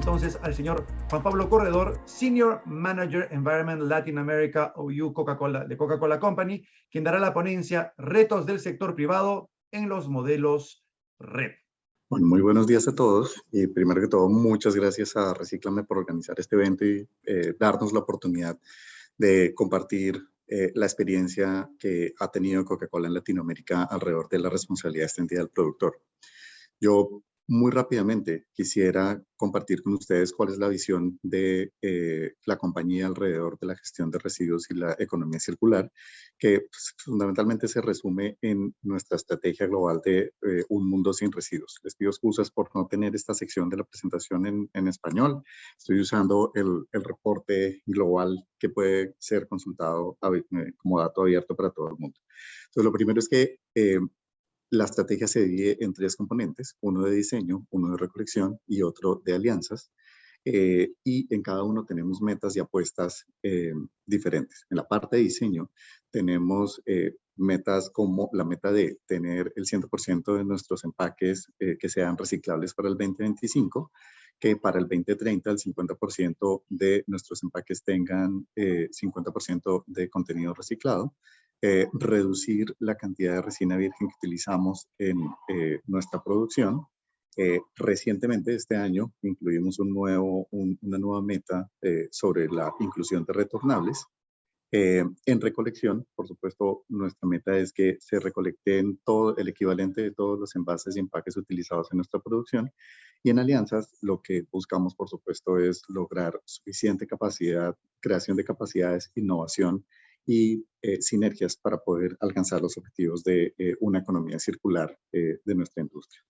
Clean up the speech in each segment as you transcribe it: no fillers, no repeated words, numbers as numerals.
entonces al señor Juan Pablo Corredor, Senior Manager Environment Latin America OU Coca-Cola, de Coca-Cola Company, quien dará la ponencia Retos del sector privado en los modelos red. Bueno, muy buenos días a todos y primero que todo muchas gracias a Recíclame por organizar este evento y darnos la oportunidad de compartir la experiencia que ha tenido Coca-Cola en Latinoamérica alrededor de la responsabilidad extendida del productor. Yo muy rápidamente quisiera compartir con ustedes cuál es la visión de la compañía alrededor de la gestión de residuos y la economía circular, que pues, fundamentalmente se resume en nuestra estrategia global de un mundo sin residuos. Les pido excusas por no tener esta sección de la presentación en español. Estoy usando el reporte global que puede ser consultado como dato abierto para todo el mundo. Entonces, lo primero es que la estrategia se divide en tres componentes, uno de diseño, uno de recolección y otro de alianzas. Y en cada uno tenemos metas y apuestas diferentes. En la parte de diseño tenemos metas como la meta de tener el 100% de nuestros empaques que sean reciclables para el 2025, que para el 2030 el 50% de nuestros empaques tengan 50% de contenido reciclado. Reducir la cantidad de resina virgen que utilizamos en nuestra producción. Recientemente, este año, incluimos una nueva meta sobre la inclusión de retornables. En recolección, por supuesto, nuestra meta es que se recolecten todo el equivalente de todos los envases y empaques utilizados en nuestra producción. Y en alianzas, lo que buscamos, por supuesto, es lograr suficiente capacidad, creación de capacidades, innovación y sinergias para poder alcanzar los objetivos de una economía circular de nuestra industria.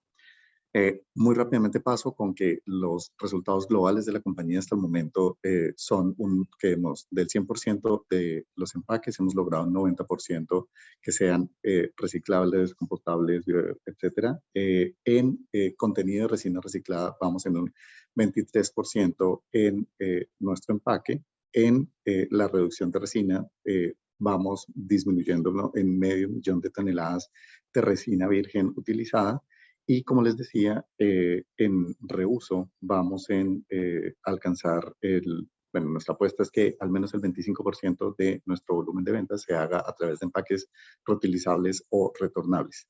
Muy rápidamente paso con que los resultados globales de la compañía hasta el momento son que del 100% de los empaques hemos logrado un 90% que sean reciclables, compostables, etcétera. En contenido de resina reciclada vamos en un 23% en nuestro empaque. En la reducción de resina vamos disminuyéndolo en 500,000 de toneladas de resina virgen utilizada. Y como les decía, en reuso vamos en alcanzar nuestra apuesta es que al menos el 25% de nuestro volumen de ventas se haga a través de empaques reutilizables o retornables.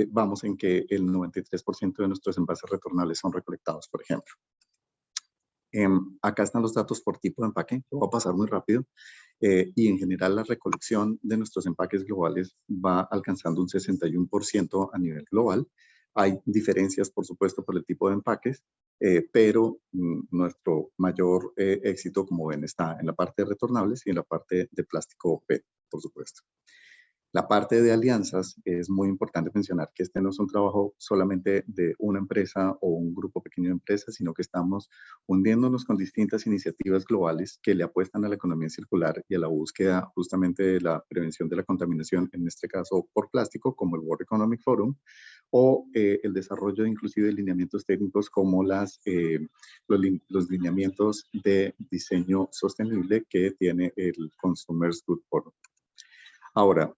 Vamos en que el 93% de nuestros envases retornables son recolectados, por ejemplo. Acá están los datos por tipo de empaque, lo voy a pasar muy rápido. Y en general la recolección de nuestros empaques globales va alcanzando un 61% a nivel global. Hay diferencias, por supuesto, por el tipo de empaques, pero nuestro mayor éxito, como ven, está en la parte de retornables y en la parte de plástico PET, por supuesto. La parte de alianzas, es muy importante mencionar que este no es un trabajo solamente de una empresa o un grupo pequeño de empresas, sino que estamos hundiéndonos con distintas iniciativas globales que le apuestan a la economía circular y a la búsqueda justamente de la prevención de la contaminación, en este caso por plástico, como el World Economic Forum, o el desarrollo de inclusive lineamientos técnicos como los lineamientos de diseño sostenible que tiene el Consumers Good Forum. Ahora,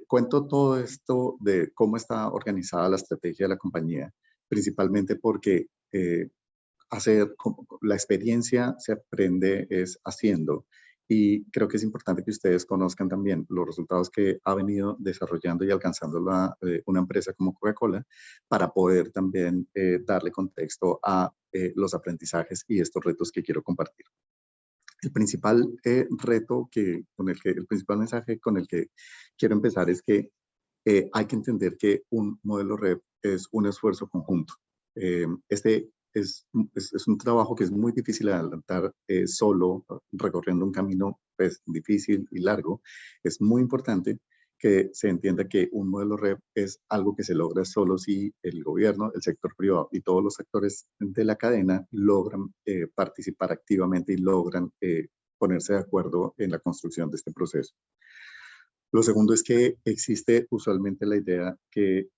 cuento todo esto de cómo está organizada la estrategia de la compañía, principalmente porque la experiencia se aprende es haciendo. Y creo que es importante que ustedes conozcan también los resultados que ha venido desarrollando y alcanzando una empresa como Coca-Cola para poder también darle contexto a los aprendizajes y estos retos que quiero compartir. El principal el principal mensaje con el que quiero empezar es que hay que entender que un modelo REP es un esfuerzo conjunto. Este es un trabajo que es muy difícil de adelantar solo, recorriendo un camino pues, difícil y largo. Es muy importante que se entienda que un modelo REP es algo que se logra solo si el gobierno, el sector privado y todos los actores de la cadena logran participar activamente y logran ponerse de acuerdo en la construcción de este proceso. Lo segundo es que existe usualmente la idea que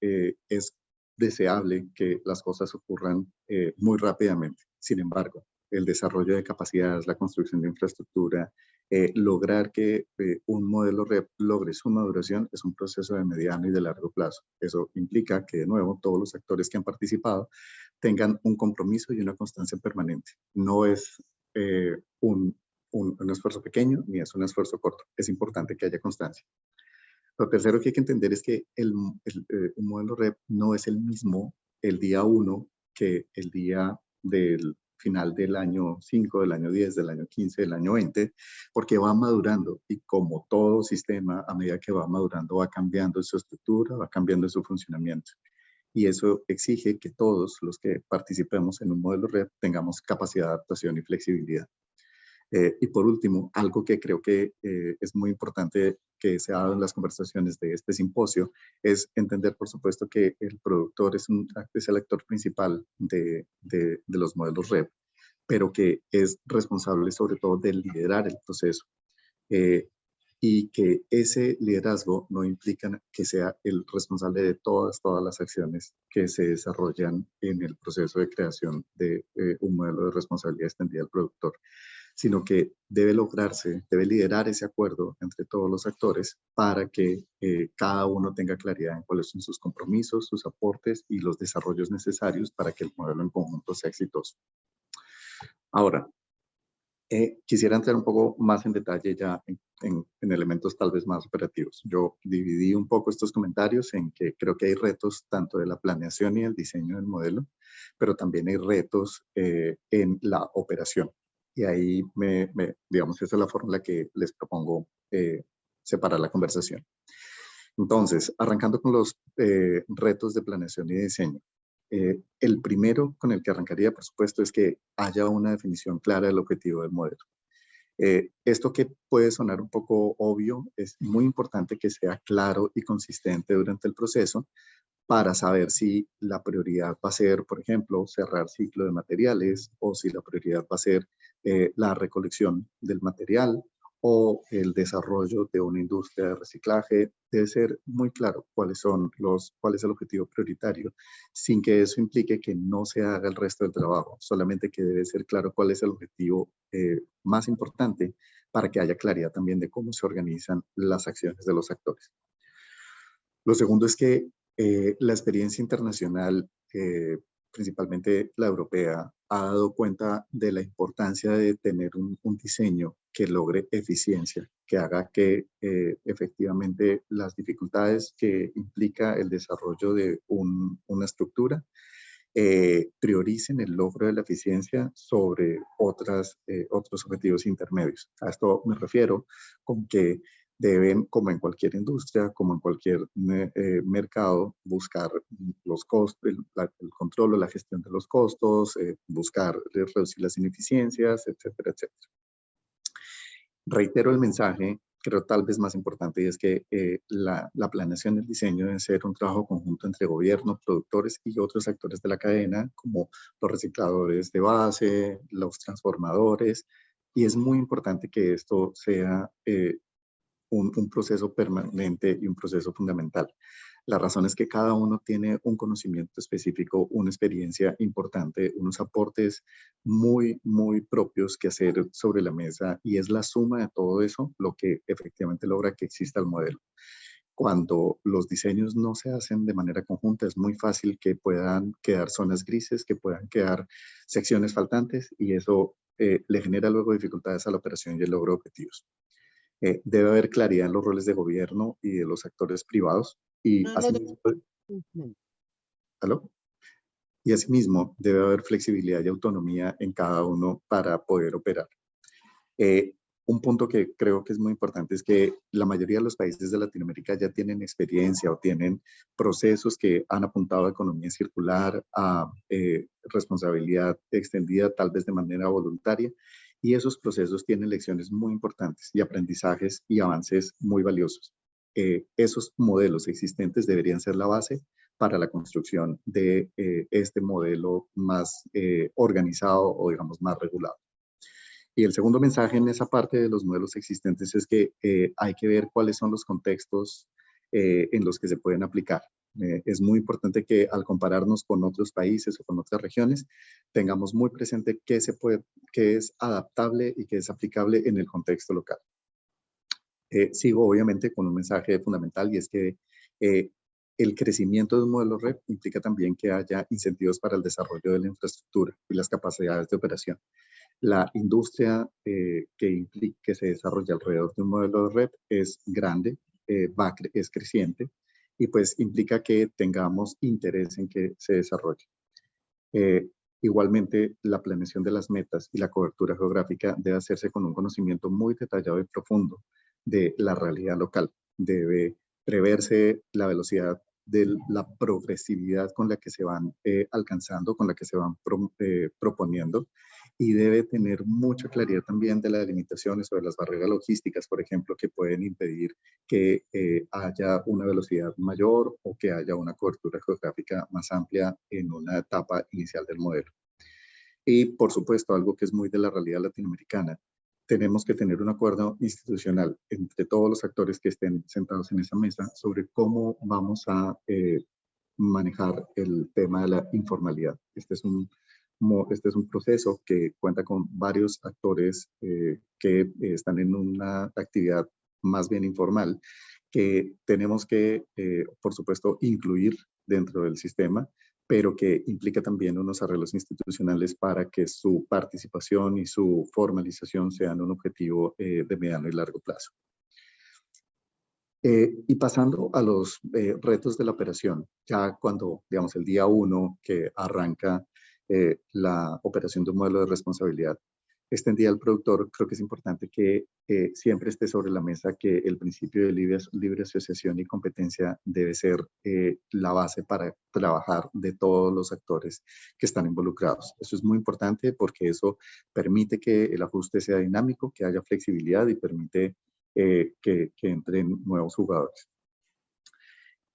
es deseable que las cosas ocurran muy rápidamente. Sin embargo, el desarrollo de capacidades, la construcción de infraestructura, lograr que un modelo REP logre su maduración es un proceso de mediano y de largo plazo. Eso implica que, de nuevo, todos los actores que han participado tengan un compromiso y una constancia permanente. No es un esfuerzo pequeño ni es un esfuerzo corto. Es importante que haya constancia. Lo tercero que hay que entender es que un modelo REP no es el mismo el día 1 que el día del final del año 5, del año 10, del año 15, del año 20, porque va madurando y como todo sistema, a medida que va madurando, va cambiando su estructura, va cambiando su funcionamiento. Y eso exige que todos los que participemos en un modelo REP tengamos capacidad de adaptación y flexibilidad. Y por último, algo que creo que es muy importante que se ha dado en las conversaciones de este simposio es entender, por supuesto, que el productor es el actor principal de los modelos REP, pero que es responsable sobre todo de liderar el proceso. Y que ese liderazgo no implica que sea el responsable de todas las acciones que se desarrollan en el proceso de creación de un modelo de responsabilidad extendida del productor, sino que debe lograrse, debe liderar ese acuerdo entre todos los actores para que cada uno tenga claridad en cuáles son sus compromisos, sus aportes y los desarrollos necesarios para que el modelo en conjunto sea exitoso. Ahora, quisiera entrar un poco más en detalle ya en elementos tal vez más operativos. Yo dividí un poco estos comentarios en que creo que hay retos tanto de la planeación y el diseño del modelo, pero también hay retos en la operación. Y ahí, digamos, esa es la forma en la que les propongo separar la conversación. Entonces, arrancando con los retos de planeación y diseño. El primero con el que arrancaría, por supuesto, es que haya una definición clara del objetivo del modelo. Esto que puede sonar un poco obvio, es muy importante que sea claro y consistente durante el proceso para saber si la prioridad va a ser, por ejemplo, cerrar ciclo de materiales o si la prioridad va a ser la recolección del material o el desarrollo de una industria de reciclaje. Debe ser muy claro cuál es el objetivo prioritario, sin que eso implique que no se haga el resto del trabajo, solamente que debe ser claro cuál es el objetivo más importante para que haya claridad también de cómo se organizan las acciones de los actores. Lo segundo es que la experiencia internacional, principalmente la europea, ha dado cuenta de la importancia de tener un diseño que logre eficiencia, que haga que efectivamente las dificultades que implica el desarrollo de una estructura prioricen el logro de la eficiencia sobre otros objetivos intermedios. A esto me refiero con que deben, como en cualquier industria, como en cualquier mercado, buscar los costos, el control o la gestión de los costos, buscar reducir las ineficiencias, etcétera, etcétera. Reitero el mensaje, creo tal vez más importante, y es que la planeación del diseño debe ser un trabajo conjunto entre gobierno, productores y otros actores de la cadena, como los recicladores de base, los transformadores, y es muy importante que esto sea un proceso permanente y un proceso fundamental. La razón es que cada uno tiene un conocimiento específico, una experiencia importante, unos aportes muy, muy propios que hacer sobre la mesa, y es la suma de todo eso lo que efectivamente logra que exista el modelo. Cuando los diseños no se hacen de manera conjunta, es muy fácil que puedan quedar zonas grises, que puedan quedar secciones faltantes, y eso le genera luego dificultades a la operación y el logro de objetivos. Debe haber claridad en los roles de gobierno y de los actores privados, y asimismo, ¿aló? Y asimismo debe haber flexibilidad y autonomía en cada uno para poder operar. Un punto que creo que es muy importante es que la mayoría de los países de Latinoamérica ya tienen experiencia o tienen procesos que han apuntado a economía circular, a responsabilidad extendida, tal vez de manera voluntaria, y esos procesos tienen lecciones muy importantes y aprendizajes y avances muy valiosos. Esos modelos existentes deberían ser la base para la construcción de este modelo más organizado o, digamos, más regulado. Y el segundo mensaje en esa parte de los modelos existentes es que hay que ver cuáles son los contextos en los que se pueden aplicar. Es muy importante que al compararnos con otros países o con otras regiones, tengamos muy presente qué es adaptable y qué es aplicable en el contexto local. Sigo obviamente con un mensaje fundamental, y es que el crecimiento de un modelo red implica también que haya incentivos para el desarrollo de la infraestructura y las capacidades de operación. La industria que se desarrolla alrededor de un modelo de red es grande, es creciente, y pues implica que tengamos interés en que se desarrolle. Eh, Igualmente, la planeación de las metas y la cobertura geográfica debe hacerse con un conocimiento muy detallado y profundo de la realidad local. Debe preverse la velocidad de la progresividad con la que se van alcanzando, con la que se van proponiendo, y debe tener mucha claridad también de las limitaciones o de las barreras logísticas, por ejemplo, que pueden impedir que haya una velocidad mayor o que haya una cobertura geográfica más amplia en una etapa inicial del modelo. Y, por supuesto, algo que es muy de la realidad latinoamericana, tenemos que tener un acuerdo institucional entre todos los actores que estén sentados en esa mesa sobre cómo vamos a manejar el tema de la informalidad. Este es un proceso que cuenta con varios actores que están en una actividad más bien informal, que tenemos que, por supuesto, incluir dentro del sistema, pero que implica también unos arreglos institucionales para que su participación y su formalización sean un objetivo de mediano y largo plazo. Y pasando a los retos de la operación, ya cuando, digamos, el día 1 que arranca la operación de un modelo de responsabilidad, extendida al productor, creo que es importante que siempre esté sobre la mesa que el principio de libre asociación y competencia debe ser la base para trabajar de todos los actores que están involucrados. Eso es muy importante porque eso permite que el ajuste sea dinámico, que haya flexibilidad y permite que entren nuevos jugadores.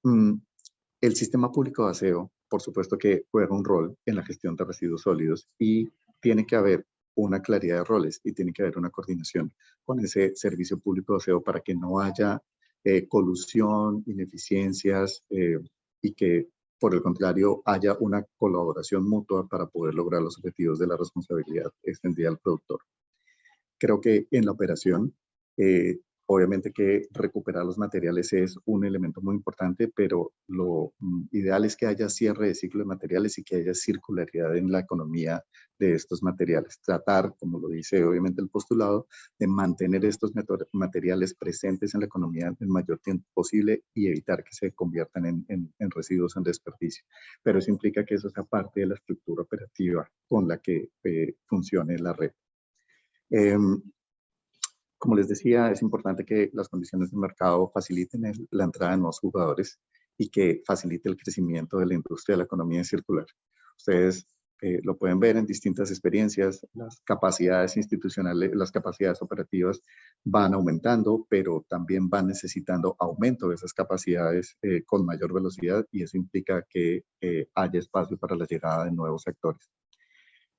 El sistema público de aseo, por supuesto que juega un rol en la gestión de residuos sólidos, y tiene que haber una claridad de roles y tiene que haber una coordinación con ese servicio público de aseo para que no haya colusión, ineficiencias y que, por el contrario, haya una colaboración mutua para poder lograr los objetivos de la responsabilidad extendida al productor. Creo que en la operación, obviamente que recuperar los materiales es un elemento muy importante, pero lo ideal es que haya cierre de ciclo de materiales y que haya circularidad en la economía de estos materiales. Tratar, como lo dice obviamente el postulado, de mantener estos materiales presentes en la economía el mayor tiempo posible y evitar que se conviertan en residuos, en desperdicio. Pero eso implica que eso sea parte de la estructura operativa con la que funcione la red. Como les decía, es importante que las condiciones de mercado faciliten la entrada de nuevos jugadores y que facilite el crecimiento de la industria de la economía circular. Ustedes lo pueden ver en distintas experiencias, las capacidades institucionales, las capacidades operativas van aumentando, pero también van necesitando aumento de esas capacidades con mayor velocidad, y eso implica que haya espacio para la llegada de nuevos sectores.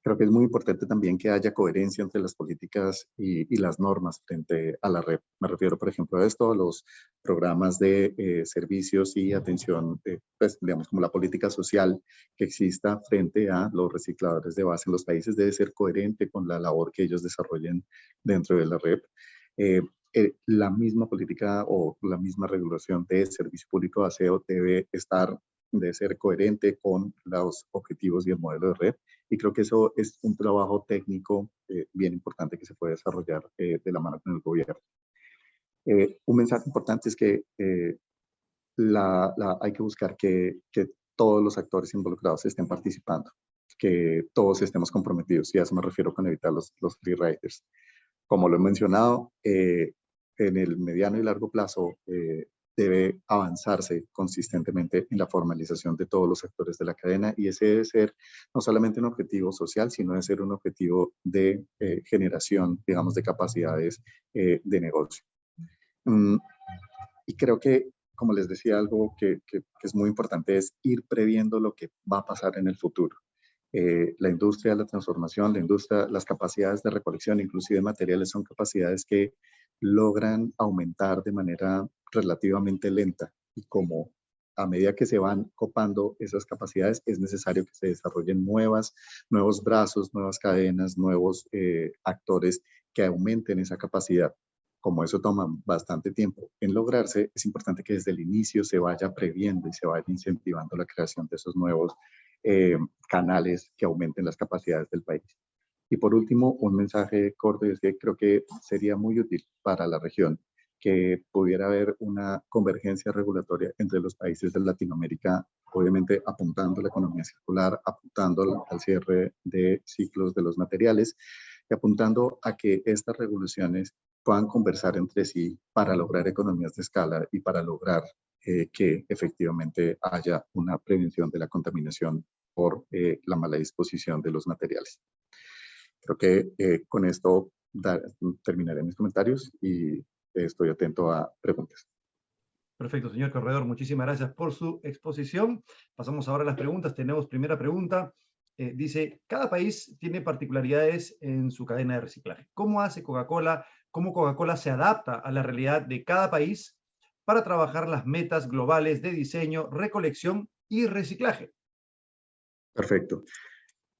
Creo que es muy importante también que haya coherencia entre las políticas y las normas frente a la red. Me refiero, por ejemplo, a esto, a los programas de servicios y atención, pues, digamos, como la política social que exista frente a los recicladores de base en los países debe ser coherente con la labor que ellos desarrollen dentro de la red. La misma política o la misma regulación de servicio público de aseo debe ser coherente con los objetivos y el modelo de red. Y creo que eso es un trabajo técnico bien importante que se puede desarrollar de la mano con el gobierno. Un mensaje importante es que hay que buscar que todos los actores involucrados estén participando, que todos estemos comprometidos, y a eso me refiero con evitar los free riders. Como lo he mencionado, en el mediano y largo plazo debe avanzarse consistentemente en la formalización de todos los actores de la cadena, y ese debe ser no solamente un objetivo social, sino debe ser un objetivo de generación, digamos, de capacidades de negocio. Y creo que, como les decía, algo que es muy importante es ir previendo lo que va a pasar en el futuro. La industria de la transformación, las capacidades de recolección, inclusive materiales, son capacidades que logran aumentar de manera relativamente lenta, y como a medida que se van copando esas capacidades, es necesario que se desarrollen nuevos brazos, nuevas cadenas, nuevos actores que aumenten esa capacidad. Como eso toma bastante tiempo en lograrse, es importante que desde el inicio se vaya previendo y se vaya incentivando la creación de esos nuevos canales que aumenten las capacidades del país. Y por último, un mensaje corto es que creo que sería muy útil para la región que pudiera haber una convergencia regulatoria entre los países de Latinoamérica, obviamente apuntando a la economía circular, apuntando al cierre de ciclos de los materiales y apuntando a que estas regulaciones puedan conversar entre sí para lograr economías de escala y para lograr que efectivamente haya una prevención de la contaminación por la mala disposición de los materiales. Creo que con esto terminaré mis comentarios y estoy atento a preguntas. Perfecto, señor Corredor, muchísimas gracias por su exposición. Pasamos ahora a las preguntas. Tenemos primera pregunta. Dice, cada país tiene particularidades en su cadena de reciclaje. ¿Cómo hace Coca-Cola? ¿Cómo Coca-Cola se adapta a la realidad de cada país para trabajar las metas globales de diseño, recolección y reciclaje? Perfecto.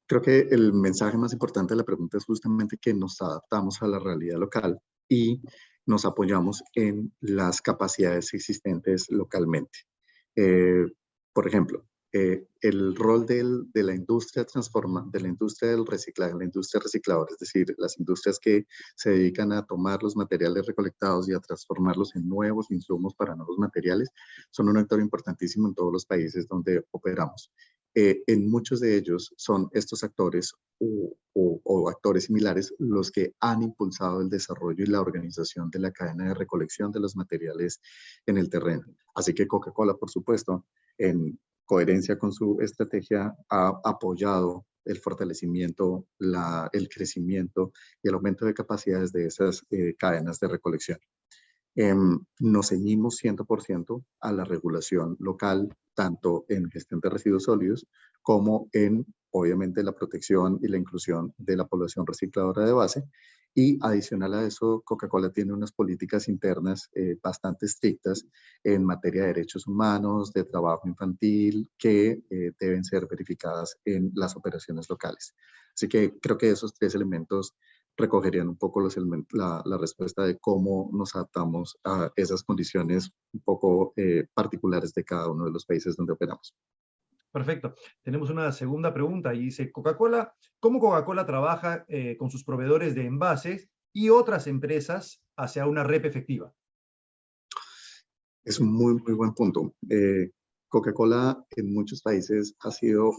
Creo que el mensaje más importante de la pregunta es justamente que nos adaptamos a la realidad local y nos apoyamos en las capacidades existentes localmente. Por ejemplo, el rol de la industria de la industria del reciclaje, la industria recicladora, es decir, las industrias que se dedican a tomar los materiales recolectados y a transformarlos en nuevos insumos para nuevos materiales, son un actor importantísimo en todos los países donde operamos. En muchos de ellos son estos actores o actores similares los que han impulsado el desarrollo y la organización de la cadena de recolección de los materiales en el terreno. Así que Coca-Cola, por supuesto, en coherencia con su estrategia, ha apoyado el fortalecimiento, el crecimiento y el aumento de capacidades de esas cadenas de recolección. Nos ceñimos 100% a la regulación local, tanto en gestión de residuos sólidos como en, obviamente, la protección y la inclusión de la población recicladora de base. Y adicional a eso, Coca-Cola tiene unas políticas internas bastante estrictas en materia de derechos humanos, de trabajo infantil, que deben ser verificadas en las operaciones locales. Así que creo que esos tres elementos recogerían un poco la respuesta de cómo nos adaptamos a esas condiciones un poco particulares de cada uno de los países donde operamos. Perfecto. Tenemos una segunda pregunta y dice, ¿cómo Coca-Cola trabaja con sus proveedores de envases y otras empresas hacia una REP efectiva? Es un muy buen punto. Coca-Cola en muchos países ha sido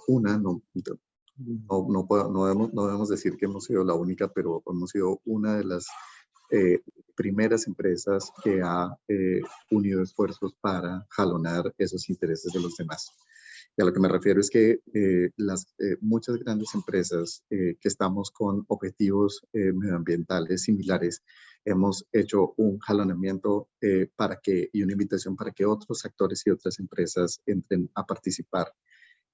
no debemos decir que hemos sido la única, pero hemos sido una de las primeras empresas que ha unido esfuerzos para jalonar esos intereses de los demás. Y a lo que me refiero es que muchas grandes empresas que estamos con objetivos medioambientales similares, hemos hecho un jalonamiento y una invitación para que otros actores y otras empresas entren a participar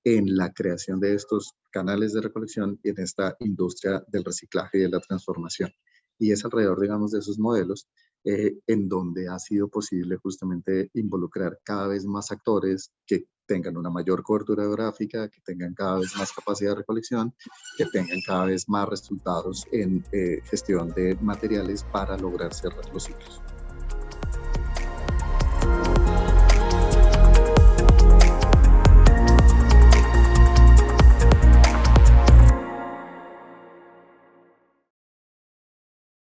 en la creación de estos canales de recolección y en esta industria del reciclaje y de la transformación. Y es alrededor, digamos, de esos modelos en donde ha sido posible justamente involucrar cada vez más actores que tengan una mayor cobertura geográfica, que tengan cada vez más capacidad de recolección, que tengan cada vez más resultados en gestión de materiales para lograr cerrar los ciclos.